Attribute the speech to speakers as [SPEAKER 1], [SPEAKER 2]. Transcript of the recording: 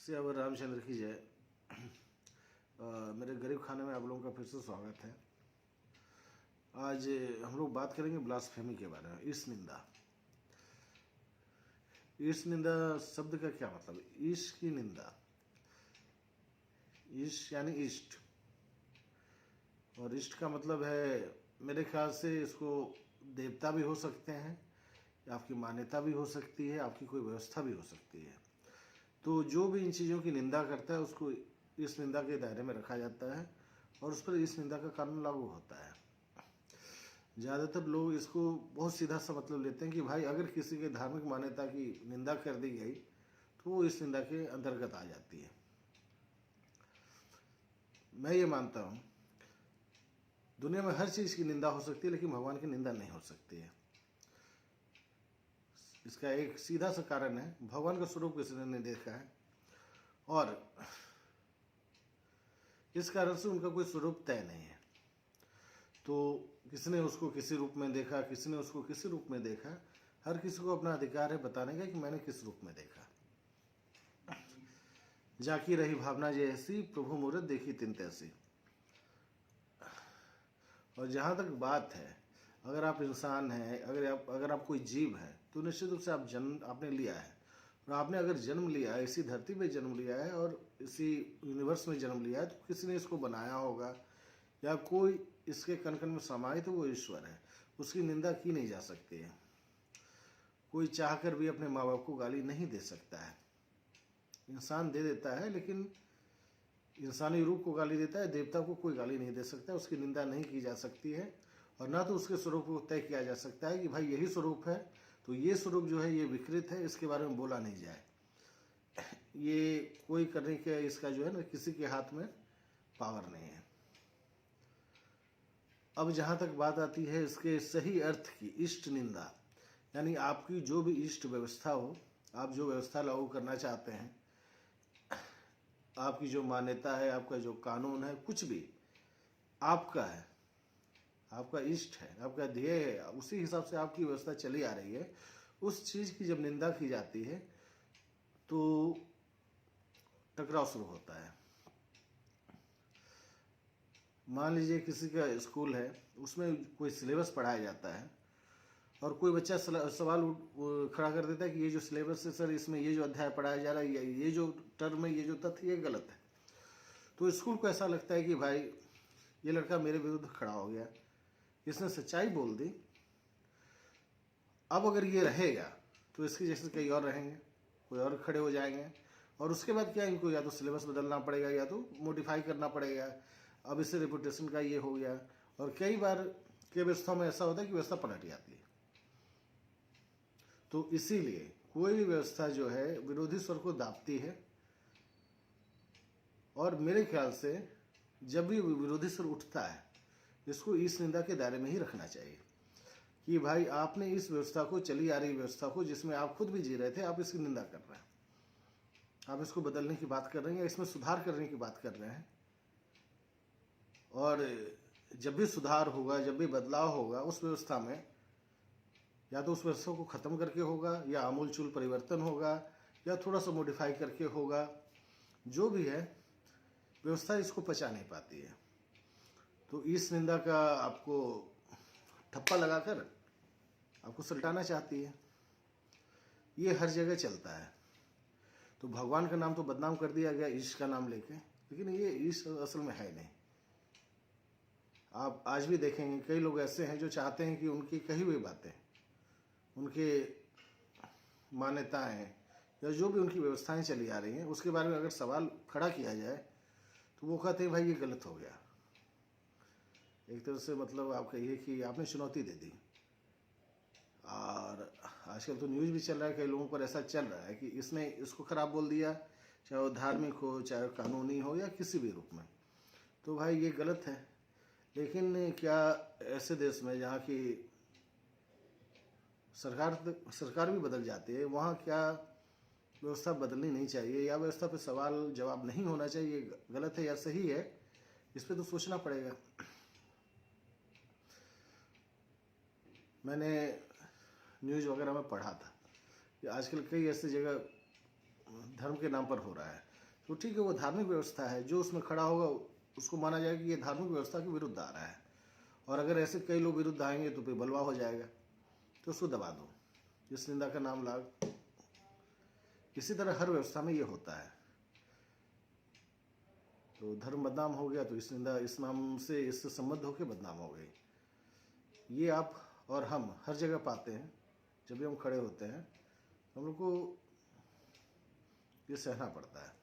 [SPEAKER 1] सियावर रामचंद्र की जय। मेरे गरीब खाने में आप लोगों का फिर से स्वागत है। आज हम लोग बात करेंगे ब्लास्फेमी के बारे में। ईश निंदा। ईश निंदा शब्द का क्या मतलब है? ईश की निंदा। ईश यानी इष्ट, और इष्ट का मतलब है, मेरे ख्याल से इसको देवता भी हो सकते हैं, आपकी मान्यता भी हो सकती है, आपकी कोई व्यवस्था भी हो सकती है। तो जो भी इन चीज़ों की निंदा करता है उसको इस निंदा के दायरे में रखा जाता है और उस पर इस निंदा का कानून लागू होता है। ज़्यादातर लोग इसको बहुत सीधा सा मतलब लेते हैं कि भाई अगर किसी के धार्मिक मान्यता की निंदा कर दी गई तो वो इस निंदा के अंतर्गत आ जाती है। मैं ये मानता हूँ दुनिया में हर चीज़ की निंदा हो सकती है, लेकिन भगवान की निंदा नहीं हो सकती है। इसका एक सीधा सा कारण है, भगवान का स्वरूप किसी ने नहीं देखा है और इस कारण से उनका कोई स्वरूप तय नहीं है। तो किसी ने उसको किसी रूप में देखा, किसी ने उसको किसी रूप में देखा, हर किसी को अपना अधिकार है बताने का कि मैंने किस रूप में देखा। जाकी रही भावना जैसी, प्रभु मूरत देखी तिन तैसी। और जहाँ तक बात है, अगर आप इंसान हैं, अगर आप कोई जीव है, तो निश्चित रूप से आप जन्म आपने लिया है, और आपने अगर जन्म लिया है, इसी धरती पे जन्म लिया है और इसी यूनिवर्स में जन्म लिया है, तो किसी ने इसको बनाया होगा या कोई इसके कण कण में समाये, तो वो ईश्वर है, उसकी निंदा की नहीं जा सकती है। कोई चाहकर भी अपने माँ बाप को गाली नहीं दे सकता है। इंसान दे देता है, लेकिन इंसानी रूप को गाली देता है, देवता को कोई गाली नहीं दे सकता, उसकी निंदा नहीं की जा सकती है, और ना तो उसके स्वरूप को तय किया जा सकता है कि भाई यही स्वरूप है, तो ये स्वरूप जो है ये विकृत है, इसके बारे में बोला नहीं जाए। ये कोई करने के इसका जो है ना, किसी के हाथ में पावर नहीं है। अब जहाँ तक बात आती है इसके सही अर्थ की, इष्ट निंदा यानी आपकी जो भी इष्ट व्यवस्था हो, आप जो व्यवस्था लागू करना चाहते हैं, आपकी जो मान्यता है, आपका जो कानून है, कुछ भी आपका है, आपका इष्ट है, आपका ध्येय है, उसी हिसाब से आपकी व्यवस्था चली आ रही है, उस चीज़ की जब निंदा की जाती है तो टकराव शुरू होता है। मान लीजिए किसी का स्कूल है, उसमें कोई सिलेबस पढ़ाया जाता है और कोई बच्चा सवाल खड़ा कर देता है कि ये जो सिलेबस है सर, इसमें ये जो अध्याय पढ़ाया जा रहा है, ये जो टर्म है, ये जो तथ्य, ये गलत है। तो स्कूल को ऐसा लगता है कि भाई ये लड़का मेरे विरुद्ध खड़ा हो गया, इसने सच्चाई बोल दी, अब अगर ये रहेगा तो इसके जैसे कई और रहेंगे, कोई और खड़े हो जाएंगे, और उसके बाद क्या, इनको या तो सिलेबस बदलना पड़ेगा या तो मॉडिफाई करना पड़ेगा। अब इससे रेपुटेशन का ये हो गया, और कई बार के व्यवस्था में ऐसा होता है कि व्यवस्था पलट जाती है। तो इसीलिए कोई भी व्यवस्था जो है विरोधी स्वर को दाबती है, और मेरे ख्याल से जब भी विरोधी स्वर उठता है, इसको इस निंदा के दायरे में ही रखना चाहिए कि भाई आपने इस व्यवस्था को, चली आ रही व्यवस्था को, जिसमें आप खुद भी जी रहे थे, आप इसकी निंदा कर रहे हैं, आप इसको बदलने की बात कर रहे हैं या इसमें सुधार करने की बात कर रहे हैं। और जब भी सुधार होगा, जब भी बदलाव होगा उस व्यवस्था में, या तो उस व्यवस्था को ख़त्म करके होगा, या आमूलचूल परिवर्तन होगा, या थोड़ा सा मॉडिफाई करके होगा। जो भी है, व्यवस्था इसको पचा नहीं पाती है। तो इस निंदा का आपको ठप्पा लगाकर आपको सल्टाना चाहती है। ये हर जगह चलता है। तो भगवान का नाम तो बदनाम कर दिया गया ईश का नाम लेके, लेकिन ये ईश असल में है नहीं। आप आज भी देखेंगे कई लोग ऐसे हैं जो चाहते हैं कि उनकी कही हुई बातें, उनके मान्यताएं या जो भी उनकी व्यवस्थाएं चली आ रही हैं, उसके बारे में अगर सवाल खड़ा किया जाए तो वो कहते हैं भाई ये गलत हो गया। एक तरह से मतलब आप कहिए कि आपने चुनौती दे दी। और आजकल तो न्यूज़ भी चल रहा है, कई लोगों पर ऐसा चल रहा है कि इसने इसको खराब बोल दिया, चाहे वो धार्मिक हो, चाहे कानूनी हो, या किसी भी रूप में। तो भाई ये गलत है। लेकिन क्या ऐसे देश में जहाँ की सरकार भी बदल जाती है, वहाँ क्या व्यवस्था बदलनी नहीं चाहिए, या व्यवस्था पे सवाल जवाब नहीं होना चाहिए, गलत है या सही है, इस पर तो सोचना पड़ेगा। मैंने न्यूज़ वगैरह में पढ़ा था कि आजकल कई ऐसी जगह धर्म के नाम पर हो रहा है। तो ठीक है, वो धार्मिक व्यवस्था है, जो उसमें खड़ा होगा उसको माना जाएगा कि ये धार्मिक व्यवस्था के विरुद्ध आ रहा है। और अगर ऐसे कई लोग विरुद्ध आएंगे तो फिर बलवा हो जाएगा, तो उसको दबा दो, इस निंदा का नाम लाग। इसी तरह हर व्यवस्था में ये होता है। तो धर्म बदनाम हो गया तो इस निंदा, इस नाम से, इससे संबद्ध होकर बदनाम हो गई। ये आप और हम हर जगह पाते हैं। जब भी हम खड़े होते हैं तो हम लोग को ये सहना पड़ता है।